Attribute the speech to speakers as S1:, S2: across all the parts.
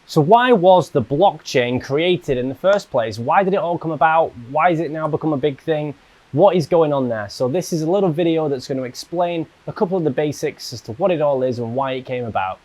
S1: So why was the blockchain created in the first place? Why did it all come about? Why has it now become a big thing? What is going on there? So this is a little video that's going to explain a couple of the basics as to what it all is and why it came about.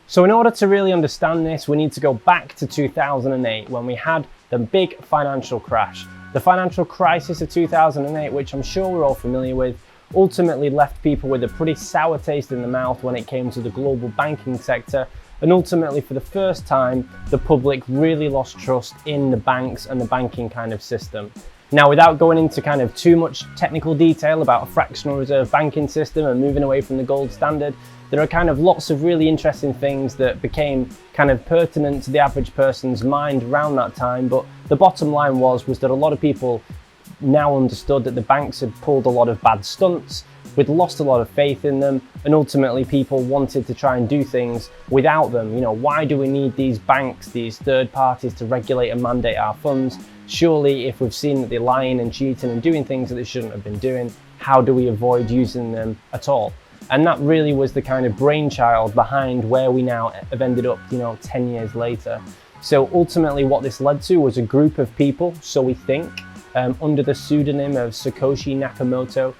S1: So in order to really understand this, we need to go back to 2008 when we had the big financial crash. The financial crisis of 2008, which I'm sure we're all familiar with, ultimately left people with a pretty sour taste in the mouth when it came to the global banking sector. And ultimately, for the first time, the public really lost trust in the banks and the banking kind of system. Now, without going into kind of too much technical detail about a fractional reserve banking system and moving away from the gold standard, there are kind of lots of really interesting things that became kind of pertinent to the average person's mind around that time. But the bottom line was that a lot of people now understood that the banks had pulled a lot of bad stunts, we'd lost a lot of faith in them, and ultimately people wanted to try and do things without them. You know, why do we need these banks, these third parties to regulate and mandate our funds? Surely if we've seen that they're lying and cheating and doing things that they shouldn't have been doing, how do we avoid using them at all? And that really was the kind of brainchild behind where we now have ended up, 10 years later. So ultimately what this led to was a group of people, so we think, under the pseudonym of Satoshi Nakamoto.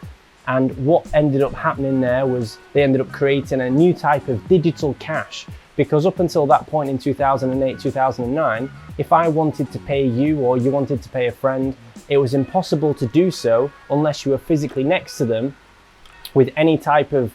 S1: And what ended up happening there was they ended up creating a new type of digital cash, because up until that point in 2008, 2009, if I wanted to pay you or you wanted to pay a friend, it was impossible to do so unless you were physically next to them with any type of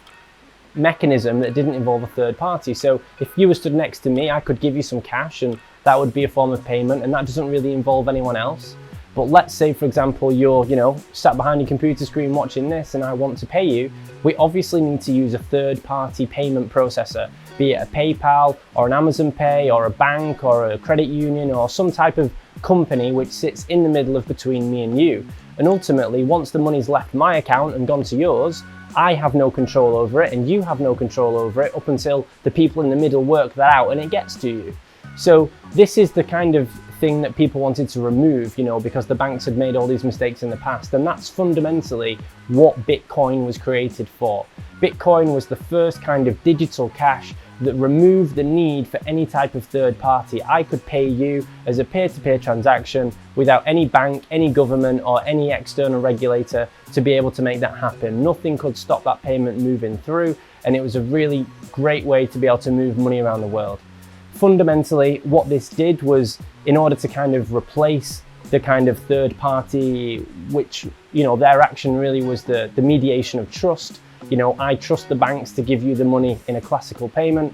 S1: mechanism that didn't involve a third party. So if you were stood next to me, I could give you some cash and that would be a form of payment, and that doesn't really involve anyone else. But let's say, for example, you're, sat behind your computer screen watching this and I want to pay you, we obviously need to use a third-party payment processor, be it a PayPal or an Amazon Pay or a bank or a credit union or some type of company which sits in the middle of between me and you. And ultimately, once the money's left my account and gone to yours, I have no control over it and you have no control over it up until the people in the middle work that out and it gets to you. So this is the kind of thing that people wanted to remove, because the banks had made all these mistakes in the past. And that's fundamentally what Bitcoin was created for. Bitcoin was the first kind of digital cash that removed the need for any type of third party. I could pay you as a peer-to-peer transaction without any bank, any government, or any external regulator to be able to make that happen. Nothing could stop that payment moving through, and it was a really great way to be able to move money around the world. Fundamentally, what this did was, in order to kind of replace the kind of third party, which, their action really was the mediation of trust. I trust the banks to give you the money in a classical payment.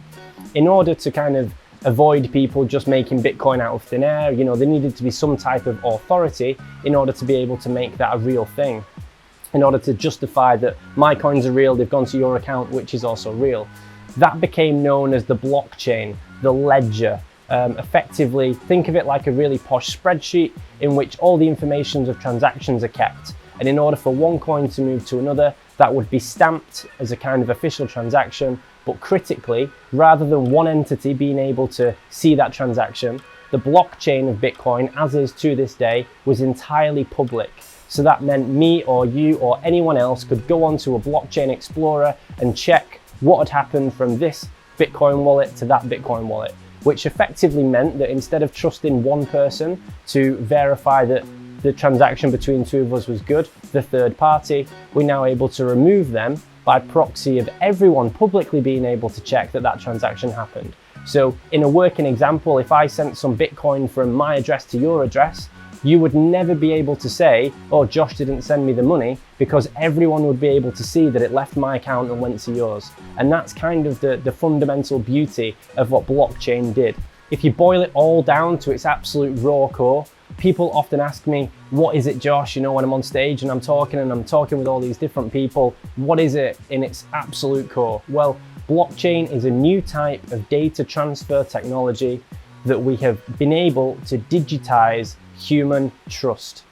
S1: In order to kind of avoid people just making Bitcoin out of thin air, there needed to be some type of authority in order to be able to make that a real thing. In order to justify that my coins are real, they've gone to your account, which is also real. That became known as the blockchain, the ledger. Effectively, think of it like a really posh spreadsheet in which all the information of transactions are kept. And in order for one coin to move to another, that would be stamped as a kind of official transaction. But critically, rather than one entity being able to see that transaction, the blockchain of Bitcoin, as is to this day, was entirely public. So that meant me or you or anyone else could go onto a blockchain explorer and check what had happened from this Bitcoin wallet to that Bitcoin wallet, which effectively meant that instead of trusting one person to verify that the transaction between two of us was good, the third party, we're now able to remove them by proxy of everyone publicly being able to check that that transaction happened. So in a working example, if I sent some Bitcoin from my address to your address, you would never be able to say, oh, Josh didn't send me the money, because everyone would be able to see that it left my account and went to yours. And that's kind of the fundamental beauty of what blockchain did. If you boil it all down to its absolute raw core, people often ask me, what is it, Josh? When I'm on stage and I'm talking with all these different people, what is it in its absolute core? Well, blockchain is a new type of data transfer technology that we have been able to digitize human trust.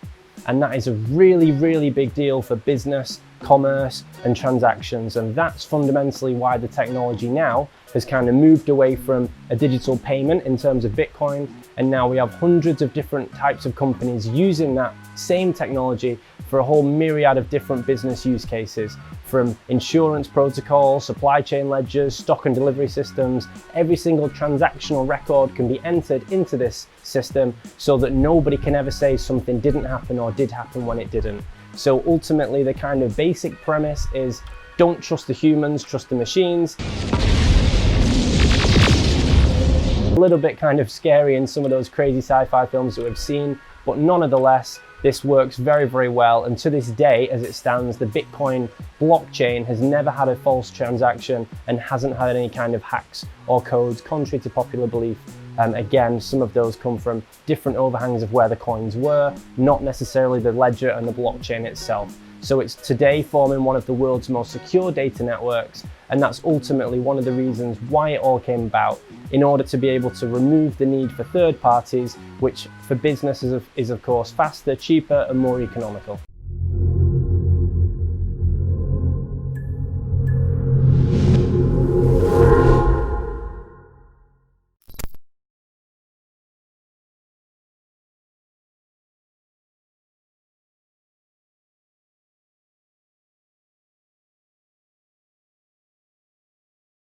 S1: And that is a really, really big deal for business, commerce, and transactions. And that's fundamentally why the technology now has kind of moved away from a digital payment in terms of Bitcoin. And now we have hundreds of different types of companies using that same technology for a whole myriad of different business use cases, from insurance protocols, supply chain ledgers, stock and delivery systems. Every single transactional record can be entered into this system so that nobody can ever say something didn't happen or did happen when it didn't. So ultimately, the kind of basic premise is don't trust the humans, trust the machines. A little bit kind of scary in some of those crazy sci-fi films that we've seen, but nonetheless, this works very, very well. And to this day, as it stands, the Bitcoin blockchain has never had a false transaction and hasn't had any kind of hacks or codes, contrary to popular belief. Again, some of those come from different overhangs of where the coins were, not necessarily the ledger and the blockchain itself. So it's today forming one of the world's most secure data networks, and that's ultimately one of the reasons why it all came about, in order to be able to remove the need for third parties, which for businesses is of course faster, cheaper, and more economical.